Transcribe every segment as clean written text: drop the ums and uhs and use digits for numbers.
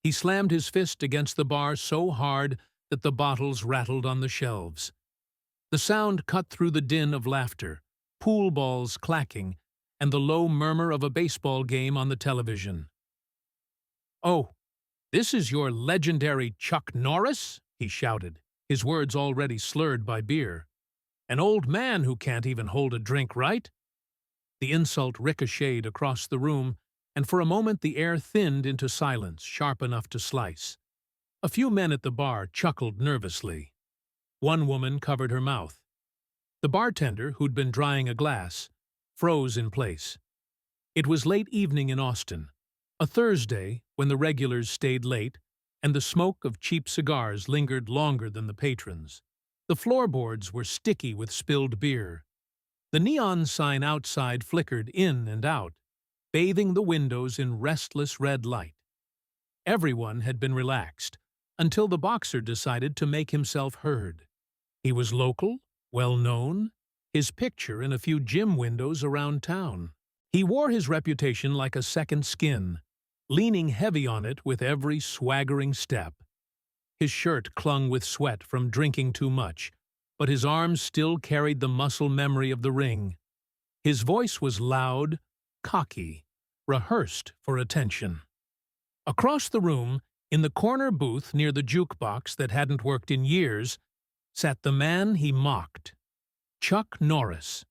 He slammed his fist against the bar so hard that the bottles rattled on the shelves. The sound cut through the din of laughter, pool balls clacking, and the low murmur of a baseball game on the television. "Oh, this is your legendary Chuck Norris?" he shouted, his words already slurred by beer. "An old man who can't even hold a drink right?" The insult ricocheted across the room, and for a moment the air thinned into silence sharp enough to slice. A few men at the bar chuckled nervously. One woman covered her mouth. The bartender, who'd been drying a glass, froze in place. It was late evening in Austin, a Thursday when the regulars stayed late, and the smoke of cheap cigars lingered longer than the patrons. The floorboards were sticky with spilled beer. The neon sign outside flickered in and out, bathing the windows in restless red light. Everyone had been relaxed, until the boxer decided to make himself heard. He was local, well-known, his picture in a few gym windows around town. He wore his reputation like a second skin, leaning heavy on it with every swaggering step. His shirt clung with sweat from drinking too much, but his arms still carried the muscle memory of the ring. His voice was loud, cocky, rehearsed for attention. Across the room, in the corner booth near the jukebox that hadn't worked in years, sat the man he mocked. Chuck Norris.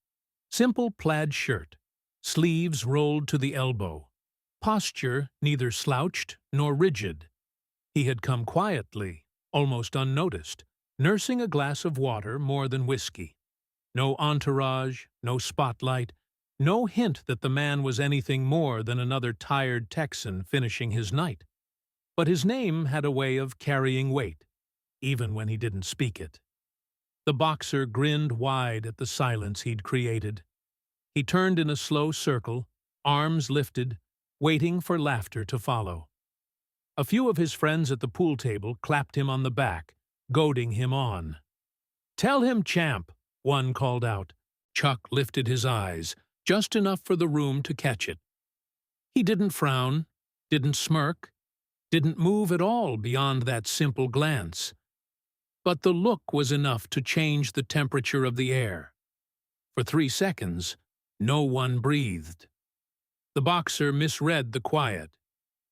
Simple plaid shirt, sleeves rolled to the elbow, posture neither slouched nor rigid. He had come quietly, almost unnoticed, nursing a glass of water more than whiskey. No entourage, no spotlight, no hint that the man was anything more than another tired Texan finishing his night. But his name had a way of carrying weight, even when he didn't speak it. The boxer grinned wide at the silence he'd created. He turned in a slow circle, arms lifted, waiting for laughter to follow. A few of his friends at the pool table clapped him on the back, goading him on. "Tell him, champ," one called out. Chuck lifted his eyes, just enough for the room to catch it. He didn't frown, didn't smirk, didn't move at all beyond that simple glance. But the look was enough to change the temperature of the air. For 3 seconds, no one breathed. The boxer misread the quiet.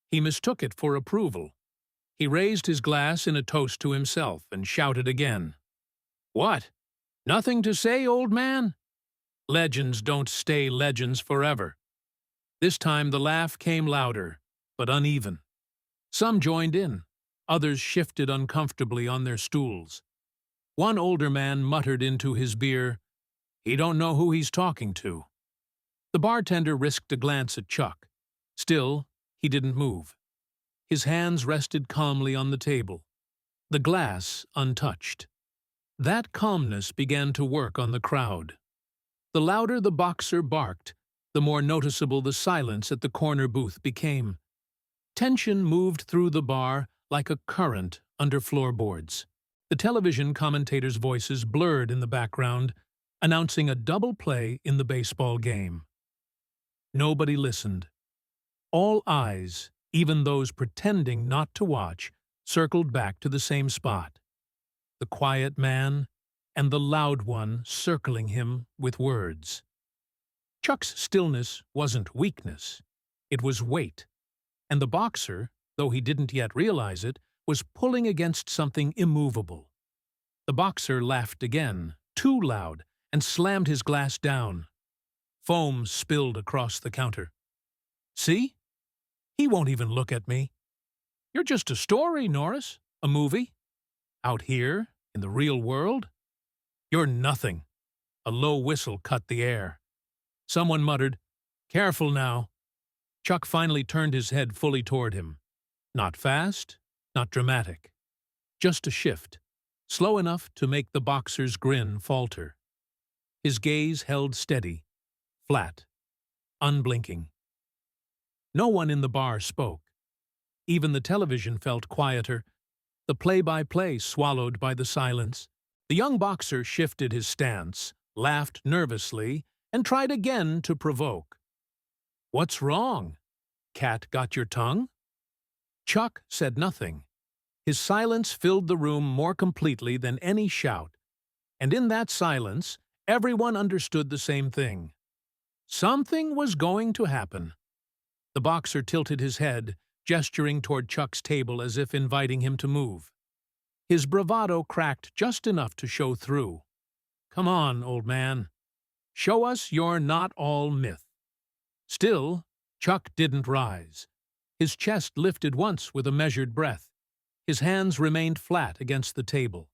He mistook it for approval. He raised his glass in a toast to himself and shouted again. "What? Nothing to say, old man? Legends don't stay legends forever." This time the laugh came louder, but uneven. Some joined in. Others shifted uncomfortably on their stools. One older man muttered into his beer, "He don't know who he's talking to." The bartender risked a glance at Chuck. Still, he didn't move. His hands rested calmly on the table, the glass untouched. That calmness began to work on the crowd. The louder the boxer barked, the more noticeable the silence at the corner booth became. Tension moved through the bar like a current under floorboards. The television commentators' voices blurred in the background, announcing a double play in the baseball game. Nobody listened. All eyes, even those pretending not to watch, circled back to the same spot. The quiet man and the loud one circling him with words. Chuck's stillness wasn't weakness. It was weight. And the boxer, though he didn't yet realize it, was pulling against something immovable. The boxer laughed again, too loud, and slammed his glass down. Foam spilled across the counter. "See? He won't even look at me. You're just a story, Norris, a movie. Out here, in the real world, you're nothing." A low whistle cut the air. Someone muttered, "Careful now." Chuck finally turned his head fully toward him. Not fast, not dramatic. Just a shift, slow enough to make the boxer's grin falter. His gaze held steady, flat, unblinking. No one in the bar spoke. Even the television felt quieter, the play-by-play swallowed by the silence. The young boxer shifted his stance, laughed nervously, and tried again to provoke. "What's wrong? Cat got your tongue?" Chuck said nothing. His silence filled the room more completely than any shout, and in that silence, everyone understood the same thing. Something was going to happen. The boxer tilted his head, gesturing toward Chuck's table as if inviting him to move. His bravado cracked just enough to show through. "Come on, old man. Show us you're not all myth." Still, Chuck didn't rise. His chest lifted once with a measured breath. His hands remained flat against the table,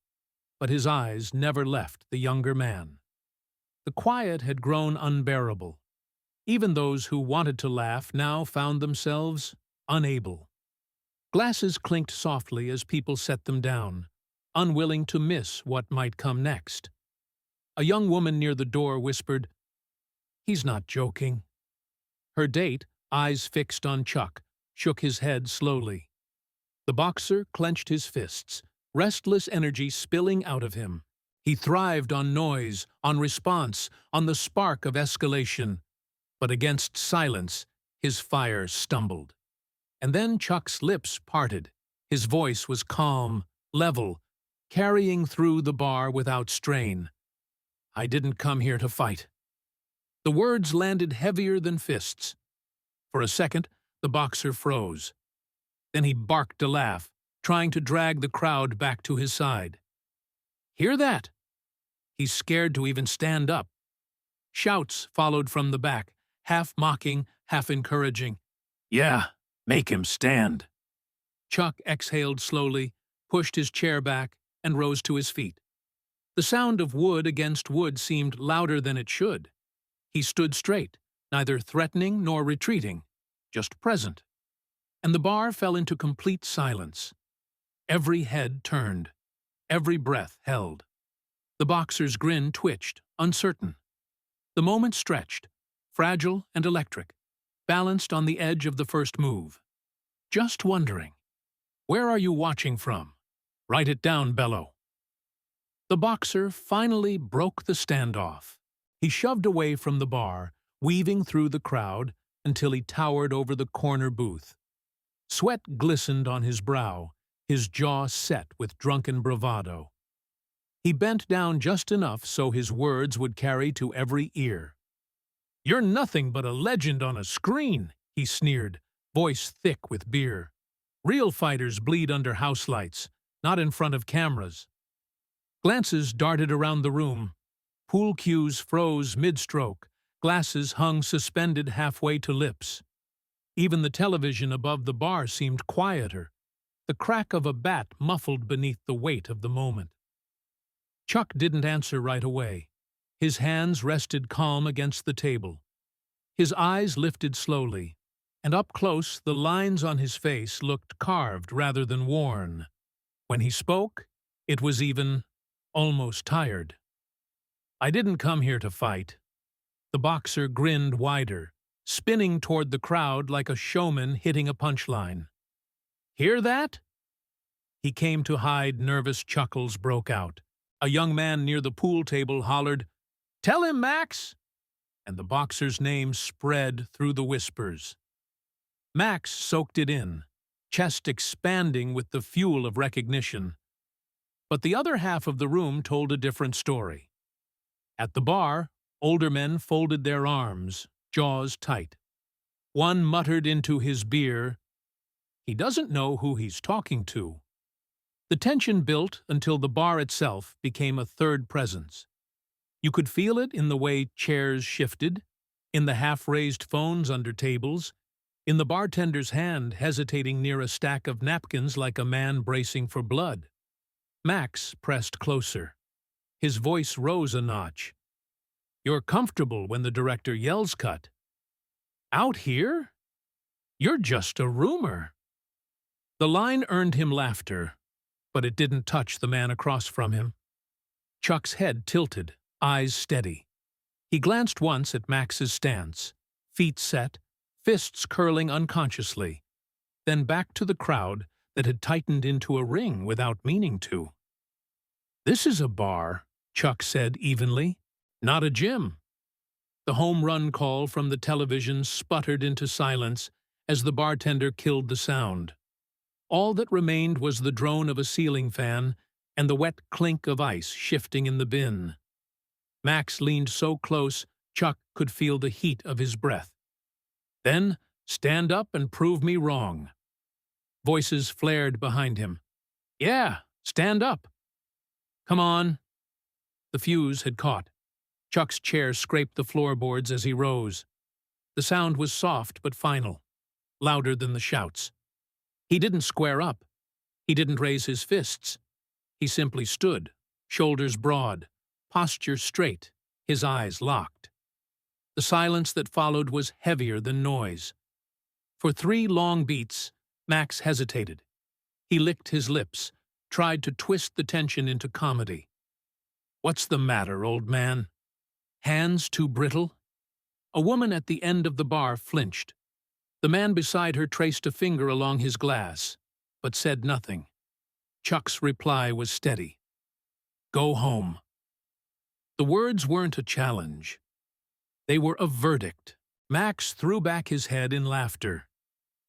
but his eyes never left the younger man. The quiet had grown unbearable. Even those who wanted to laugh now found themselves unable. Glasses clinked softly as people set them down, unwilling to miss what might come next. A young woman near the door whispered, "He's not joking." Her date, eyes fixed on Chuck, shook his head slowly. The boxer clenched his fists, restless energy spilling out of him. He thrived on noise, on response, on the spark of escalation. But against silence, his fire stumbled. And then Chuck's lips parted. His voice was calm, level, carrying through the bar without strain. "I didn't come here to fight." The words landed heavier than fists. For a second, the boxer froze. Then he barked a laugh, trying to drag the crowd back to his side. "Hear that?" He's scared to even stand up. Shouts followed from the back, half mocking, half encouraging. "Yeah, make him stand." Chuck exhaled slowly, pushed his chair back, and rose to his feet. The sound of wood against wood seemed louder than it should. He stood straight, neither threatening nor retreating, just present. And the bar fell into complete silence. Every head turned, every breath held. The boxer's grin twitched, uncertain. The moment stretched, fragile and electric, balanced on the edge of the first move. Just wondering, "Where are you watching from? Write it down, Bello." The boxer finally broke the standoff. He shoved away from the bar, weaving through the crowd until he towered over the corner booth. Sweat glistened on his brow, his jaw set with drunken bravado. He bent down just enough so his words would carry to every ear. "You're nothing but a legend on a screen," he sneered, voice thick with beer. "Real fighters bleed under house lights, not in front of cameras." Glances darted around the room. Pool cues froze mid-stroke, glasses hung suspended halfway to lips. Even the television above the bar seemed quieter, the crack of a bat muffled beneath the weight of the moment. Chuck didn't answer right away. His hands rested calm against the table. His eyes lifted slowly, and up close the lines on his face looked carved rather than worn. When he spoke, it was even almost tired. "I didn't come here to fight." The boxer grinned wider, spinning toward the crowd like a showman hitting a punchline. "Hear that?" He came to hide. Nervous chuckles broke out. A young man near the pool table hollered, "Tell him, Max!" And the boxer's name spread through the whispers. Max soaked it in, chest expanding with the fuel of recognition. But the other half of the room told a different story. At the bar, older men folded their arms, jaws tight. One muttered into his beer, "He doesn't know who he's talking to." The tension built until the bar itself became a third presence. You could feel it in the way chairs shifted, in the half-raised phones under tables, in the bartender's hand hesitating near a stack of napkins like a man bracing for blood. Max pressed closer. His voice rose a notch. "You're comfortable when the director yells cut. Out here? You're just a rumor." The line earned him laughter, but it didn't touch the man across from him. Chuck's head tilted, eyes steady. He glanced once at Max's stance, feet set, fists curling unconsciously, then back to the crowd that had tightened into a ring without meaning to. "This is a bar," Chuck said evenly, "not a gym." The home run call from the television sputtered into silence as the bartender killed the sound. All that remained was the drone of a ceiling fan and the wet clink of ice shifting in the bin. Max leaned so close, Chuck could feel the heat of his breath. Then, stand up and prove me wrong. Voices flared behind him. Yeah, stand up. Come on. The fuse had caught. Chuck's chair scraped the floorboards as he rose. The sound was soft but final, louder than the shouts. He didn't square up. He didn't raise his fists. He simply stood, shoulders broad, posture straight, his eyes locked. The silence that followed was heavier than noise. For 3 long beats, Max hesitated. He licked his lips, tried to twist the tension into comedy. What's the matter, old man? Hands too brittle? A woman at the end of the bar flinched. The man beside her traced a finger along his glass, but said nothing. Chuck's reply was steady. Go home. The words weren't a challenge. They were a verdict. Max threw back his head in laughter.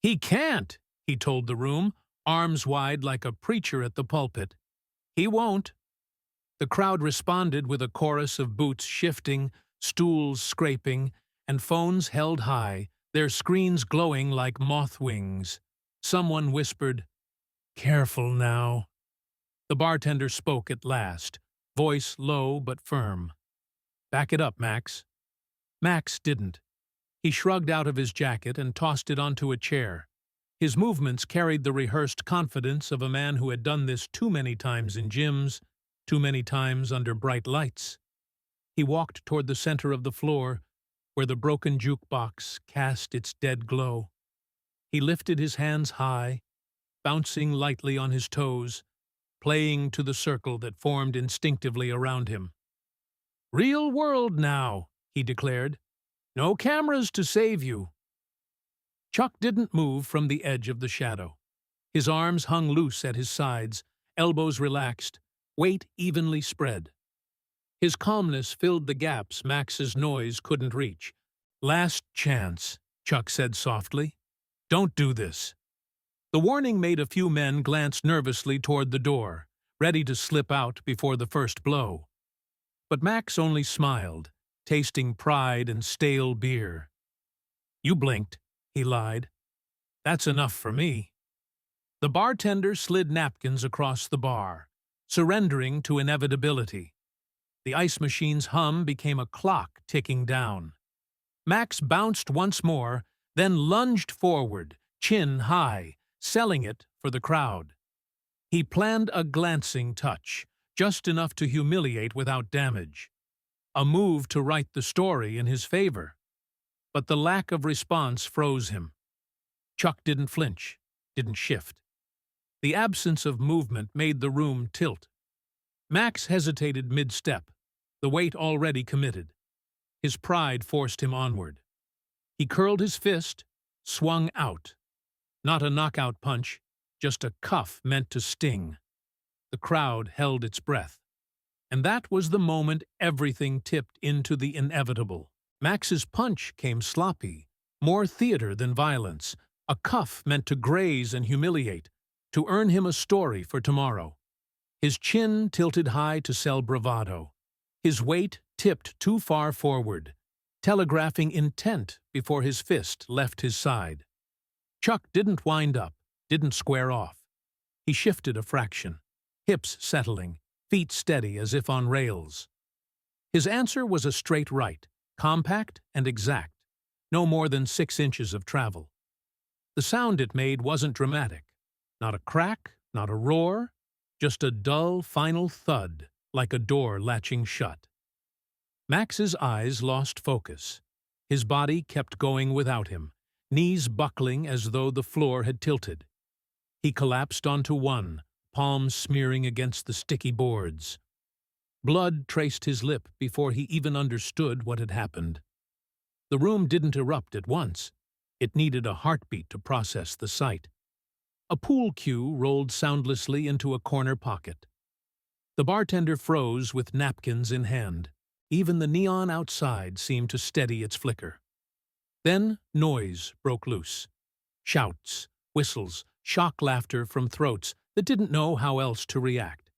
He can't, he told the room, arms wide like a preacher at the pulpit. He won't. The crowd responded with a chorus of boots shifting, stools scraping, and phones held high, their screens glowing like moth wings. Someone whispered, Careful now. The bartender spoke at last, voice low but firm. Back it up, Max. Max didn't. He shrugged out of his jacket and tossed it onto a chair. His movements carried the rehearsed confidence of a man who had done this too many times in gyms, too many times under bright lights. He walked toward the center of the floor, where the broken jukebox cast its dead glow. He lifted his hands high, bouncing lightly on his toes, playing to the circle that formed instinctively around him. Real world now, he declared. No cameras to save you. Chuck didn't move from the edge of the shadow. His arms hung loose at his sides, elbows relaxed, weight evenly spread. His calmness filled the gaps Max's noise couldn't reach. Last chance, Chuck said softly. Don't do this. The warning made a few men glance nervously toward the door, ready to slip out before the first blow. But Max only smiled, tasting pride and stale beer. You blinked, he lied. That's enough for me. The bartender slid napkins across the bar, surrendering to inevitability. The ice machine's hum became a clock ticking down. Max bounced once more, then lunged forward, chin high, selling it for the crowd. He planned a glancing touch, just enough to humiliate without damage. A move to write the story in his favor. But the lack of response froze him. Chuck didn't flinch, didn't shift. The absence of movement made the room tilt. Max hesitated mid-step, the weight already committed. His pride forced him onward. He curled his fist, swung out. Not a knockout punch, just a cuff meant to sting. The crowd held its breath. And that was the moment everything tipped into the inevitable. Max's punch came sloppy, more theater than violence, a cuff meant to graze and humiliate, to earn him a story for tomorrow. His chin tilted high to sell bravado. His weight tipped too far forward, telegraphing intent before his fist left his side. Chuck didn't wind up, didn't square off. He shifted a fraction, hips settling, feet steady as if on rails. His answer was a straight right, compact and exact, no more than 6 inches of travel. The sound it made wasn't dramatic. Not a crack, not a roar, just a dull, final thud, like a door latching shut. Max's eyes lost focus. His body kept going without him, knees buckling as though the floor had tilted. He collapsed onto one, palms smearing against the sticky boards. Blood traced his lip before he even understood what had happened. The room didn't erupt at once. It needed a heartbeat to process the sight. A pool cue rolled soundlessly into a corner pocket. The bartender froze with napkins in hand. Even the neon outside seemed to steady its flicker. Then noise broke loose. Shouts, whistles, shock laughter from throats that didn't know how else to react.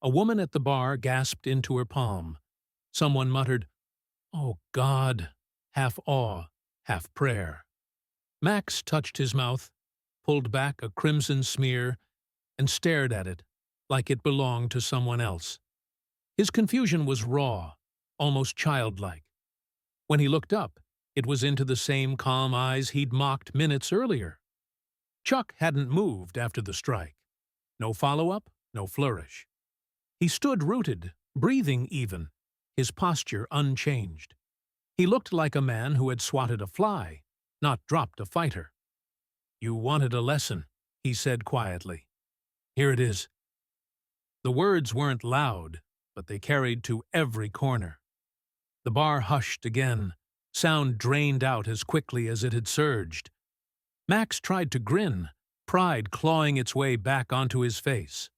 A woman at the bar gasped into her palm. Someone muttered, "Oh, God," half awe, half prayer. Max touched his mouth, pulled back a crimson smear, and stared at it like it belonged to someone else. His confusion was raw, almost childlike. When he looked up, it was into the same calm eyes he'd mocked minutes earlier. Chuck hadn't moved after the strike. No follow-up, no flourish. He stood rooted, breathing even, his posture unchanged. He looked like a man who had swatted a fly, not dropped a fighter. "You wanted a lesson," he said quietly. "Here it is." The words weren't loud, but they carried to every corner. The bar hushed again, sound drained out as quickly as it had surged. Max tried to grin, pride clawing its way back onto his face.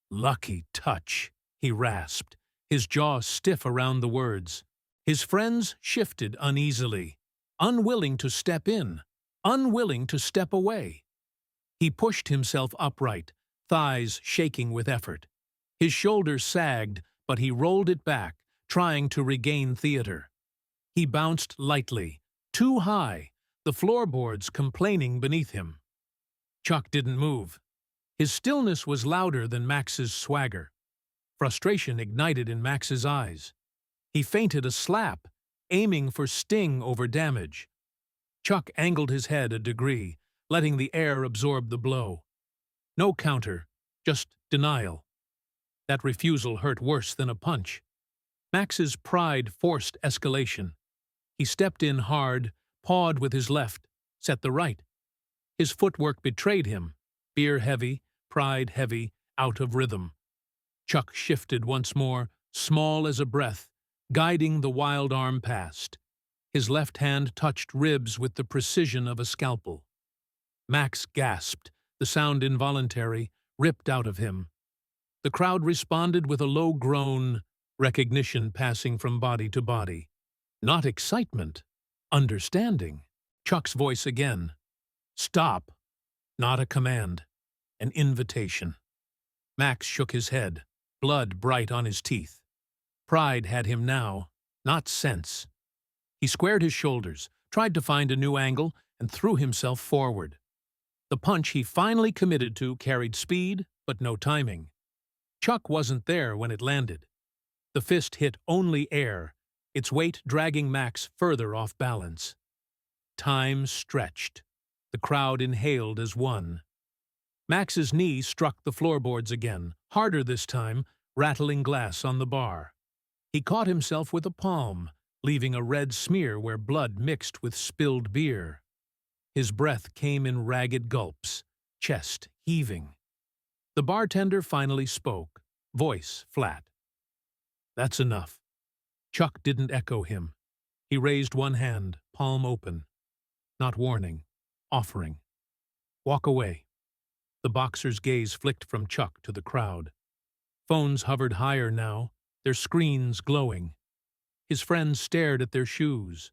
"Lucky touch," he rasped, his jaw stiff around the words. His friends shifted uneasily, unwilling to step in, unwilling to step away. He pushed himself upright, thighs shaking with effort. His shoulders sagged, but he rolled it back, trying to regain theater. He bounced lightly, too high, the floorboards complaining beneath him. Chuck didn't move. His stillness was louder than Max's swagger. Frustration ignited in Max's eyes. He feinted a slap, aiming for sting over damage. Chuck angled his head a degree, letting the air absorb the blow. No counter, just denial. That refusal hurt worse than a punch. Max's pride forced escalation. He stepped in hard, pawed with his left, set the right. His footwork betrayed him, beer heavy, pride heavy, out of rhythm. Chuck shifted once more, small as a breath, guiding the wild arm past. His left hand touched ribs with the precision of a scalpel. Max gasped, the sound involuntary, ripped out of him. The crowd responded with a low groan, recognition passing from body to body. Not excitement, understanding. Chuck's voice again. "Stop." Not a command, an invitation. Max shook his head, blood bright on his teeth. Pride had him now, not sense. He squared his shoulders, tried to find a new angle, and threw himself forward. The punch he finally committed to carried speed, but no timing. Chuck wasn't there when it landed. The fist hit only air, its weight dragging Max further off balance. Time stretched. The crowd inhaled as one. Max's knee struck the floorboards again, harder this time, rattling glass on the bar. He caught himself with a palm, leaving a red smear where blood mixed with spilled beer. His breath came in ragged gulps, chest heaving. The bartender finally spoke, voice flat. "That's enough." Chuck didn't echo him. He raised one hand, palm open. Not warning, offering. "Walk away." The boxer's gaze flicked from Chuck to the crowd. Phones hovered higher now, their screens glowing. His friends stared at their shoes.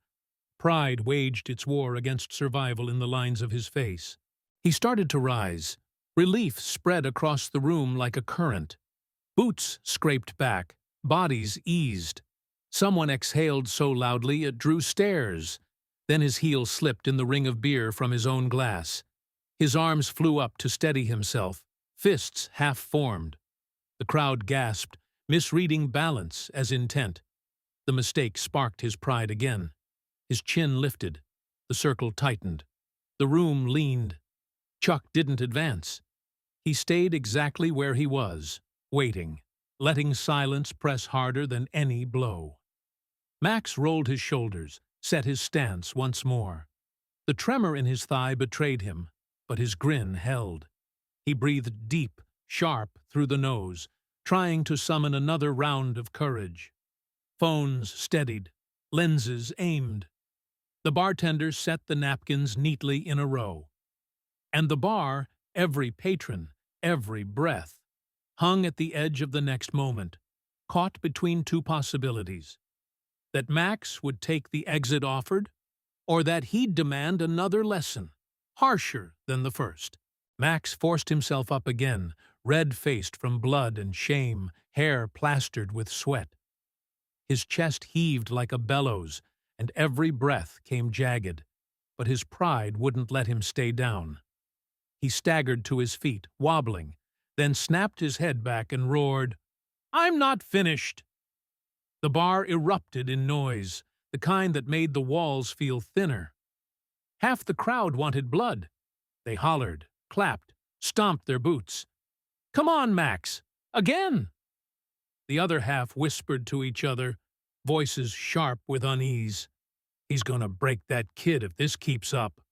Pride waged its war against survival in the lines of his face. He started to rise. Relief spread across the room like a current. Boots scraped back, bodies eased. Someone exhaled so loudly it drew stares. Then his heel slipped in the ring of beer from his own glass. His arms flew up to steady himself, fists half-formed. The crowd gasped, misreading balance as intent. The mistake sparked his pride again. His chin lifted. The circle tightened. The room leaned. Chuck didn't advance. He stayed exactly where he was, waiting, letting silence press harder than any blow. Max rolled his shoulders, set his stance once more. The tremor in his thigh betrayed him, but his grin held. He breathed deep, sharp through the nose, trying to summon another round of courage. Phones steadied, lenses aimed. The bartender set the napkins neatly in a row. And the bar, every patron, every breath, hung at the edge of the next moment, caught between two possibilities. That Max would take the exit offered, or that he'd demand another lesson, harsher than the first. Max forced himself up again, red-faced from blood and shame, hair plastered with sweat. His chest heaved like a bellows, and every breath came jagged, but his pride wouldn't let him stay down. He staggered to his feet, wobbling, then snapped his head back and roared, "I'm not finished!" The bar erupted in noise, the kind that made the walls feel thinner. Half the crowd wanted blood. They hollered, clapped, stomped their boots. "Come on, Max! Again!" The other half whispered to each other, voices sharp with unease. "He's gonna break that kid if this keeps up."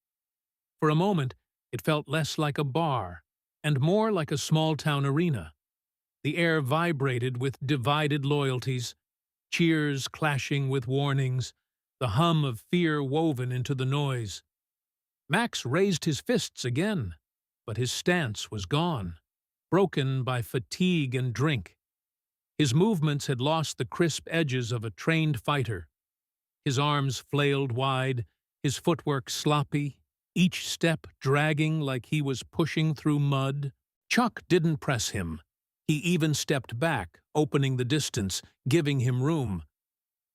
For a moment, it felt less like a bar and more like a small-town arena. The air vibrated with divided loyalties, cheers clashing with warnings, the hum of fear woven into the noise. Max raised his fists again, but his stance was gone, broken by fatigue and drink. His movements had lost the crisp edges of a trained fighter. His arms flailed wide, his footwork sloppy, each step dragging like he was pushing through mud. Chuck didn't press him. He even stepped back, opening the distance, giving him room.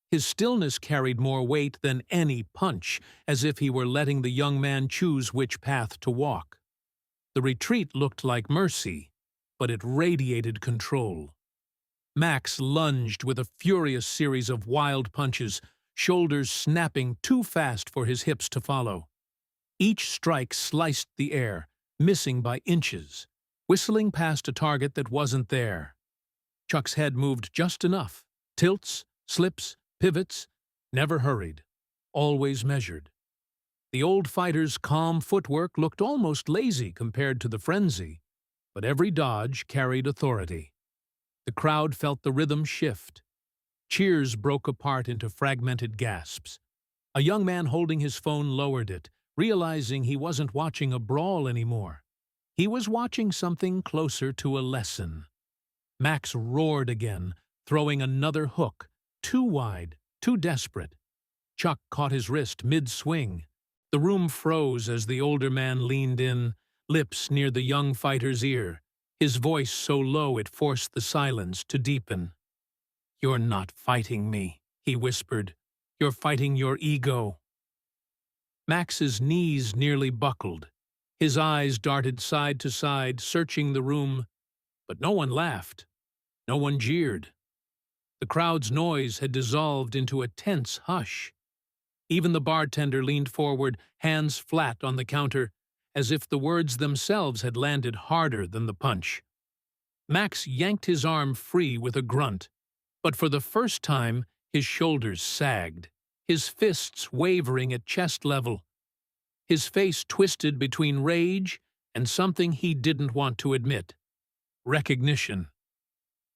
His stillness carried more weight than any punch, as if he were letting the young man choose which path to walk. The retreat looked like mercy, but it radiated control. Max lunged with a furious series of wild punches, shoulders snapping too fast for his hips to follow. Each strike sliced the air, missing by inches, whistling past a target that wasn't there. Chuck's head moved just enough, tilts, slips, pivots, never hurried, always measured. The old fighter's calm footwork looked almost lazy compared to the frenzy, but every dodge carried authority. The crowd felt the rhythm shift. Cheers broke apart into fragmented gasps. A young man holding his phone lowered it, realizing he wasn't watching a brawl anymore. He was watching something closer to a lesson. Max roared again, throwing another hook, too wide, too desperate. Chuck caught his wrist mid-swing. The room froze as the older man leaned in, lips near the young fighter's ear, his voice so low it forced the silence to deepen. "You're not fighting me," he whispered. "You're fighting your ego." Max's knees nearly buckled. His eyes darted side to side, searching the room, but no one laughed. No one jeered. The crowd's noise had dissolved into a tense hush. Even the bartender leaned forward, hands flat on the counter, as if the words themselves had landed harder than the punch. Max yanked his arm free with a grunt, but for the first time his shoulders sagged, his fists wavering at chest level. His face twisted between rage and something he didn't want to admit: recognition.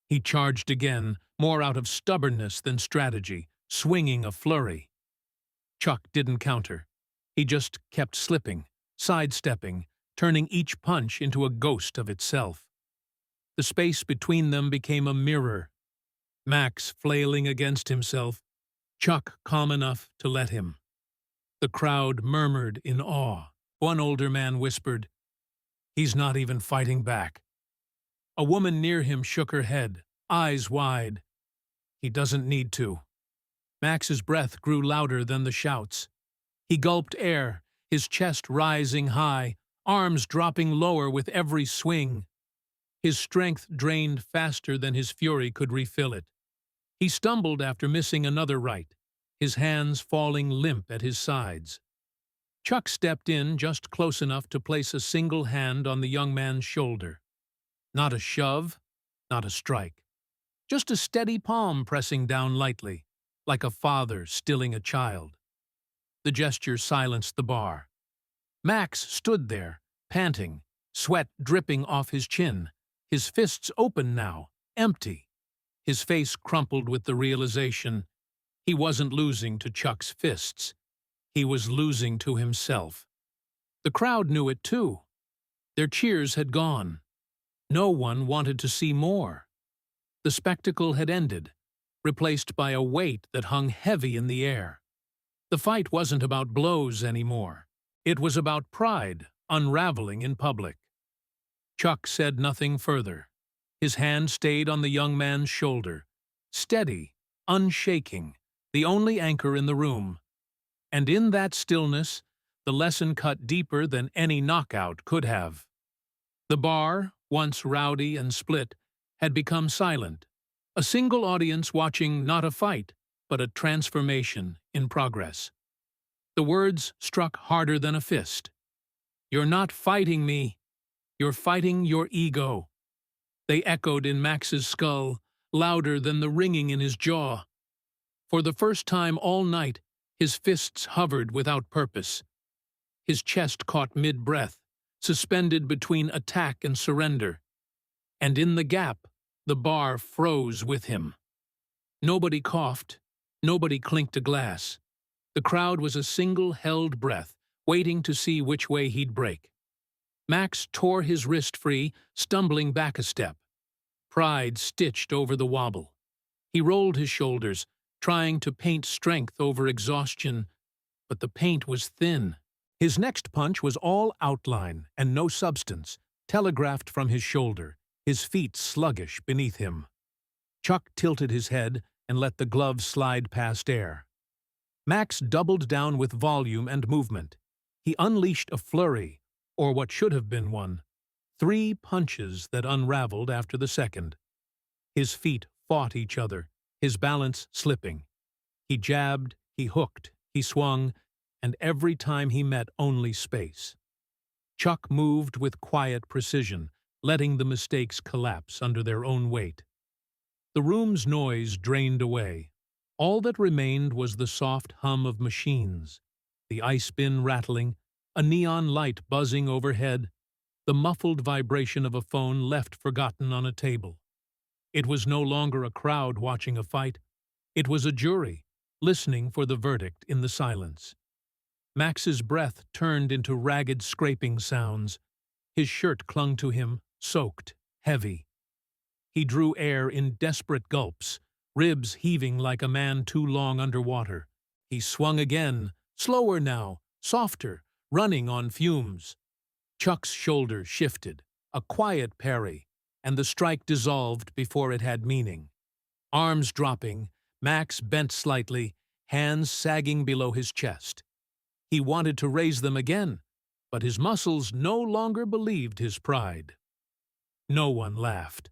He charged again, more out of stubbornness than strategy, swinging a flurry. Chuck didn't counter. He just kept slipping, sidestepping, turning each punch into a ghost of itself. The space between them became a mirror. Max flailing against himself, Chuck calm enough to let him. The crowd murmured in awe. One older man whispered, "He's not even fighting back." A woman near him shook her head, eyes wide. "He doesn't need to." Max's breath grew louder than the shouts. He gulped air, his chest rising high, arms dropping lower with every swing. His strength drained faster than his fury could refill it. He stumbled after missing another right, his hands falling limp at his sides. Chuck stepped in just close enough to place a single hand on the young man's shoulder. Not a shove, not a strike. Just a steady palm pressing down lightly, like a father stilling a child. The gesture silenced the bar. Max stood there, panting, sweat dripping off his chin, his fists open now, empty. His face crumpled with the realization he wasn't losing to Chuck's fists. He was losing to himself. The crowd knew it too. Their cheers had gone. No one wanted to see more. The spectacle had ended, replaced by a weight that hung heavy in the air. The fight wasn't about blows anymore. It was about pride unraveling in public. Chuck said nothing further. His hand stayed on the young man's shoulder, steady, unshaking, the only anchor in the room. And in that stillness, the lesson cut deeper than any knockout could have. The bar, once rowdy and split, had become silent, a single audience watching not a fight, but a transformation in progress. The words struck harder than a fist. "You're not fighting me. You're fighting your ego." They echoed in Max's skull, louder than the ringing in his jaw. For the first time all night, his fists hovered without purpose. His chest caught mid-breath, suspended between attack and surrender. And in the gap, the bar froze with him. Nobody coughed, nobody clinked a glass. The crowd was a single held breath, waiting to see which way he'd break. Max tore his wrist free, stumbling back a step. Pride stitched over the wobble. He rolled his shoulders, trying to paint strength over exhaustion, but the paint was thin. His next punch was all outline and no substance, telegraphed from his shoulder, his feet sluggish beneath him. Chuck tilted his head and let the glove slide past air. Max doubled down with volume and movement. He unleashed a flurry, or what should have been one, 3 punches that unraveled after the second. His feet fought each other, his balance slipping. He jabbed, he hooked, he swung, and every time he met only space. Chuck moved with quiet precision, letting the mistakes collapse under their own weight. The room's noise drained away. All that remained was the soft hum of machines, the ice bin rattling, a neon light buzzing overhead, the muffled vibration of a phone left forgotten on a table. It was no longer a crowd watching a fight. It was a jury, listening for the verdict in the silence. Max's breath turned into ragged scraping sounds. His shirt clung to him, soaked, heavy. He drew air in desperate gulps, ribs heaving like a man too long underwater. He swung again, slower now, softer, running on fumes. Chuck's shoulder shifted, a quiet parry, and the strike dissolved before it had meaning. Arms dropping, Max bent slightly, hands sagging below his chest. He wanted to raise them again, but his muscles no longer believed his pride. No one laughed.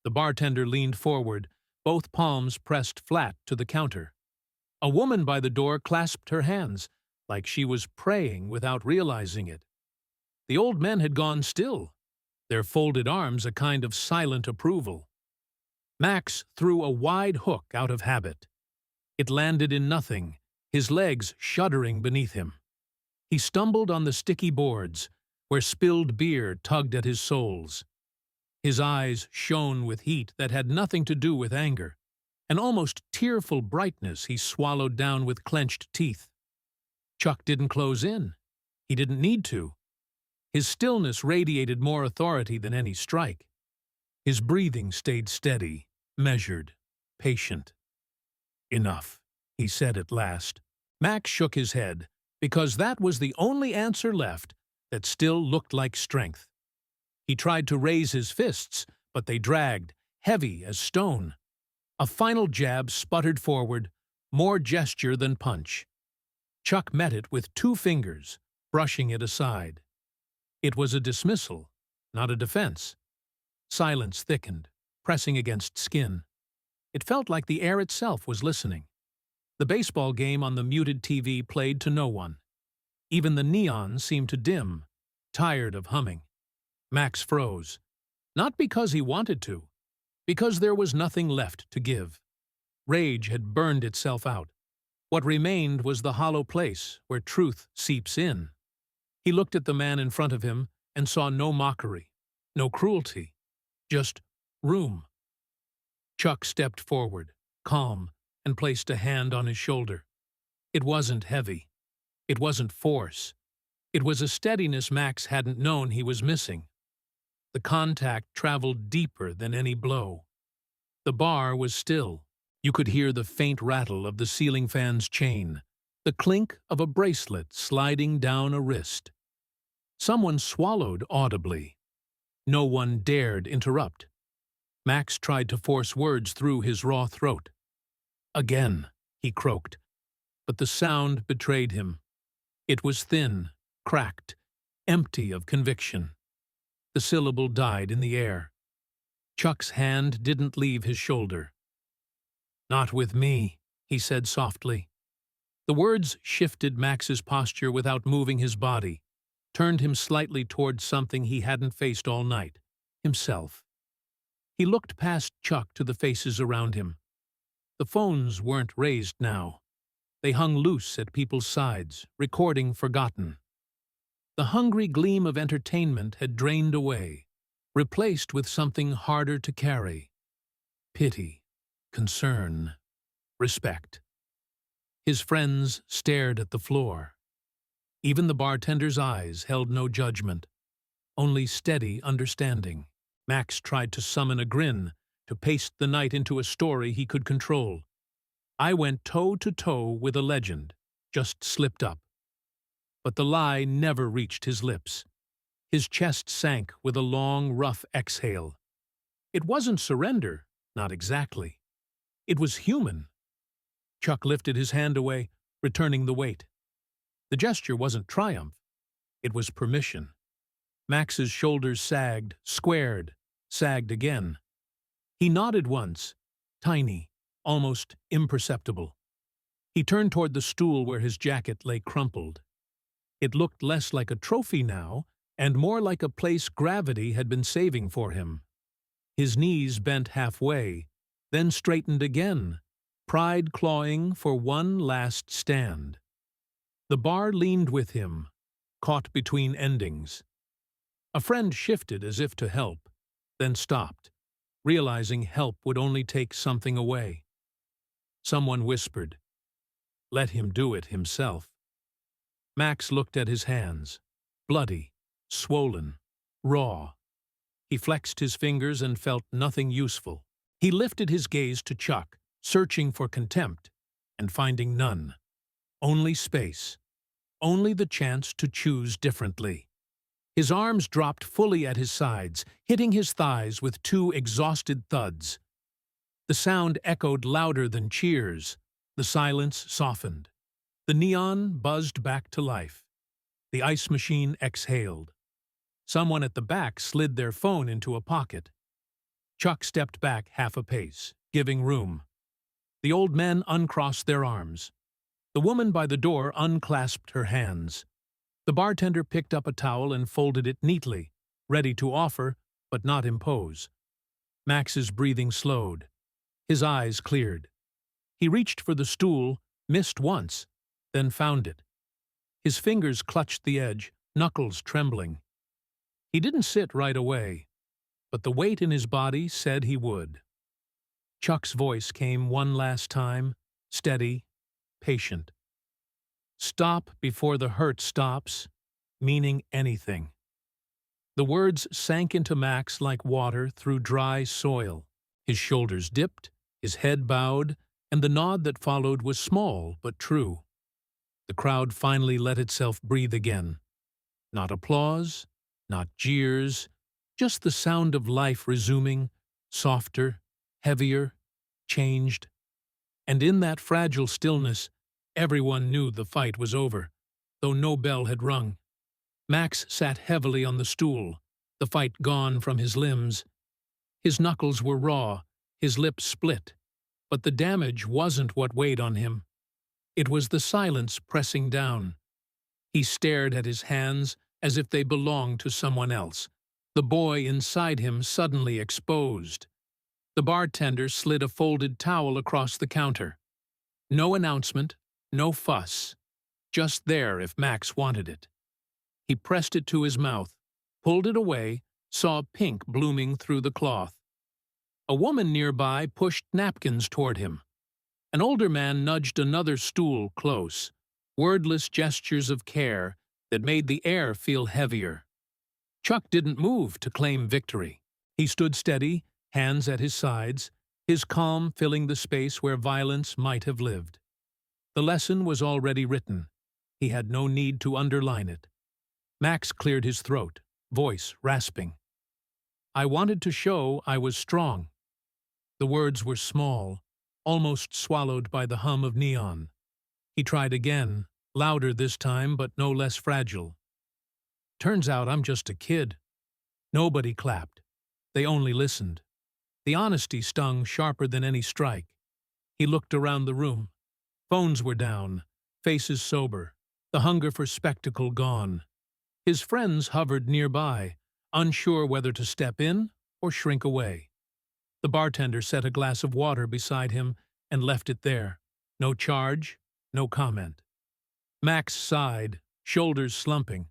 The bartender leaned forward, both palms pressed flat to the counter. A woman by the door clasped her hands, like she was praying without realizing it. The old men had gone still, their folded arms a kind of silent approval. Max threw a wide hook out of habit. It landed in nothing, his legs shuddering beneath him. He stumbled on the sticky boards, where spilled beer tugged at his soles. His eyes shone with heat that had nothing to do with anger, an almost tearful brightness he swallowed down with clenched teeth. Chuck didn't close in. He didn't need to. His stillness radiated more authority than any strike. His breathing stayed steady, measured, patient. "Enough," he said at last. Max shook his head, because that was the only answer left that still looked like strength. He tried to raise his fists, but they dragged, heavy as stone. A final jab sputtered forward, more gesture than punch. Chuck met it with 2 fingers, brushing it aside. It was a dismissal, not a defense. Silence thickened, pressing against skin. It felt like the air itself was listening. The baseball game on the muted TV played to no one. Even the neon seemed to dim, tired of humming. Max froze. Not because he wanted to, because there was nothing left to give. Rage had burned itself out. What remained was the hollow place where truth seeps in. He looked at the man in front of him and saw no mockery, no cruelty, just room. Chuck stepped forward, calm, and placed a hand on his shoulder. It wasn't heavy. It wasn't force. It was a steadiness Max hadn't known he was missing. The contact traveled deeper than any blow. The bar was still. You could hear the faint rattle of the ceiling fan's chain, the clink of a bracelet sliding down a wrist. Someone swallowed audibly. No one dared interrupt. Max tried to force words through his raw throat. "Again," he croaked, but the sound betrayed him. It was thin, cracked, empty of conviction. The syllable died in the air. Chuck's hand didn't leave his shoulder. "Not with me," he said softly. The words shifted Max's posture without moving his body, turned him slightly towards something he hadn't faced all night, himself. He looked past Chuck to the faces around him. The phones weren't raised now. They hung loose at people's sides, recording forgotten. The hungry gleam of entertainment had drained away, replaced with something harder to carry. Pity, concern, respect. His friends stared at the floor. Even the bartender's eyes held no judgment, only steady understanding. Max tried to summon a grin, to paste the night into a story he could control. "I went toe-to-toe with a legend, just slipped up." But the lie never reached his lips. His chest sank with a long, rough exhale. It wasn't surrender, not exactly. It was human. Chuck lifted his hand away, returning the weight. The gesture wasn't triumph. It was permission. Max's shoulders sagged, squared, sagged again. He nodded once, tiny, almost imperceptible. He turned toward the stool where his jacket lay crumpled. It looked less like a trophy now, and more like a place gravity had been saving for him. His knees bent halfway, then straightened again, pride clawing for one last stand. The bar leaned with him, caught between endings. A friend shifted as if to help, then stopped, realizing help would only take something away. Someone whispered, "Let him do it himself." Max looked at his hands, bloody, swollen, raw. He flexed his fingers and felt nothing useful. He lifted his gaze to Chuck, searching for contempt, and finding none. Only space. Only the chance to choose differently. His arms dropped fully at his sides, hitting his thighs with two exhausted thuds. The sound echoed louder than cheers. The silence softened. The neon buzzed back to life. The ice machine exhaled. Someone at the back slid their phone into a pocket. Chuck stepped back half a pace, giving room. The old men uncrossed their arms. The woman by the door unclasped her hands. The bartender picked up a towel and folded it neatly, ready to offer, but not impose. Max's breathing slowed. His eyes cleared. He reached for the stool, missed once, then found it. His fingers clutched the edge, knuckles trembling. He didn't sit right away, but the weight in his body said he would. Chuck's voice came one last time, steady, patient. "Stop before the hurt stops," meaning anything. The words sank into Max like water through dry soil. His shoulders dipped, his head bowed, and the nod that followed was small but true. The crowd finally let itself breathe again. Not applause, not jeers, just the sound of life resuming, softer, heavier, changed. And in that fragile stillness, everyone knew the fight was over, though no bell had rung. Max sat heavily on the stool, the fight gone from his limbs. His knuckles were raw, his lips split, but the damage wasn't what weighed on him. It was the silence pressing down. He stared at his hands as if they belonged to someone else, the boy inside him suddenly exposed. The bartender slid a folded towel across the counter. No announcement, no fuss, just there if Max wanted it. He pressed it to his mouth, pulled it away, saw pink blooming through the cloth. A woman nearby pushed napkins toward him. An older man nudged another stool close, wordless gestures of care that made the air feel heavier. Chuck didn't move to claim victory. He stood steady, hands at his sides, his calm filling the space where violence might have lived. The lesson was already written. He had no need to underline it. Max cleared his throat, voice rasping. I wanted to show I was strong." The words were small, almost swallowed by the hum of neon. He tried again, louder this time but no less fragile. "Turns out I'm just a kid." Nobody clapped. They only listened. The honesty stung sharper than any strike. He looked around the room. Phones were down, faces sober, the hunger for spectacle gone. His friends hovered nearby, unsure whether to step in or shrink away. The bartender set a glass of water beside him and left it there. No charge, no comment. Max sighed, shoulders slumping.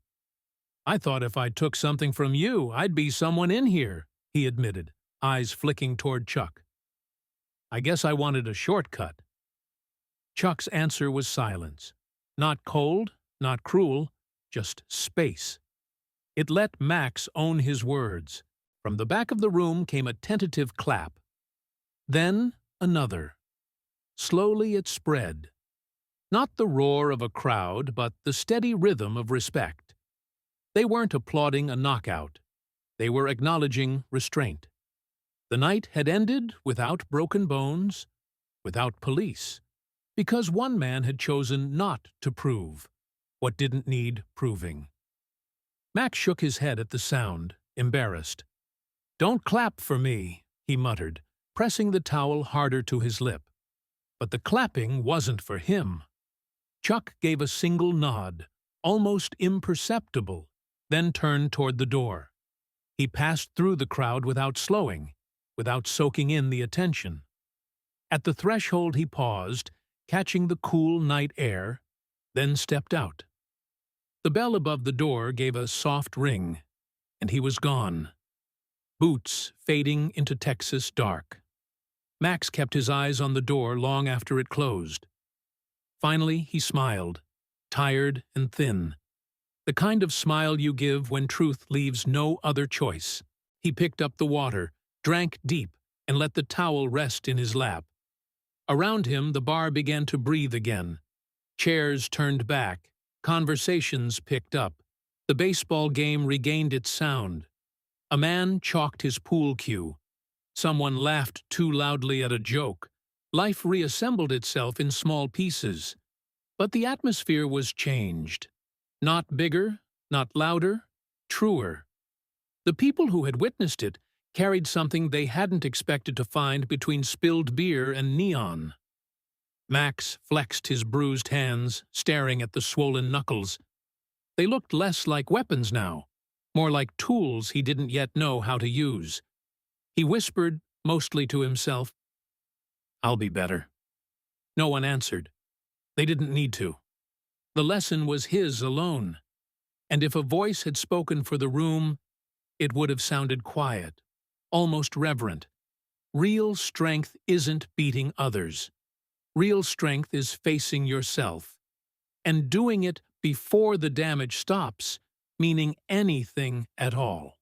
"I thought if I took something from you, I'd be someone in here," he admitted, eyes flicking toward Chuck. "I guess I wanted a shortcut." Chuck's answer was silence. Not cold, not cruel, just space. It let Max own his words. From the back of the room came a tentative clap. Then another. Slowly it spread. Not the roar of a crowd, but the steady rhythm of respect. They weren't applauding a knockout. They were acknowledging restraint. The night had ended without broken bones, without police, because one man had chosen not to prove what didn't need proving. Max shook his head at the sound, embarrassed. "Don't clap for me," he muttered, pressing the towel harder to his lip. But the clapping wasn't for him. Chuck gave a single nod, almost imperceptible, then turned toward the door. He passed through the crowd without slowing, without soaking in the attention. At the threshold he paused, catching the cool night air, then stepped out. The bell above the door gave a soft ring, and he was gone. Boots fading into Texas dark. Max kept his eyes on the door long after it closed. Finally, he smiled, tired and thin. The kind of smile you give when truth leaves no other choice. He picked up the water, drank deep, and let the towel rest in his lap. Around him, the bar began to breathe again. Chairs turned back. Conversations picked up. The baseball game regained its sound. A man chalked his pool cue. Someone laughed too loudly at a joke. Life reassembled itself in small pieces. But the atmosphere was changed. Not bigger, not louder, truer. The people who had witnessed it carried something they hadn't expected to find between spilled beer and neon. Max flexed his bruised hands, staring at the swollen knuckles. They looked less like weapons now, more like tools he didn't yet know how to use. He whispered, mostly to himself, "I'll be better." No one answered. They didn't need to. The lesson was his alone. And if a voice had spoken for the room, it would have sounded quiet, almost reverent. Real strength isn't beating others. Real strength is facing yourself, and doing it before the damage stops, meaning anything at all.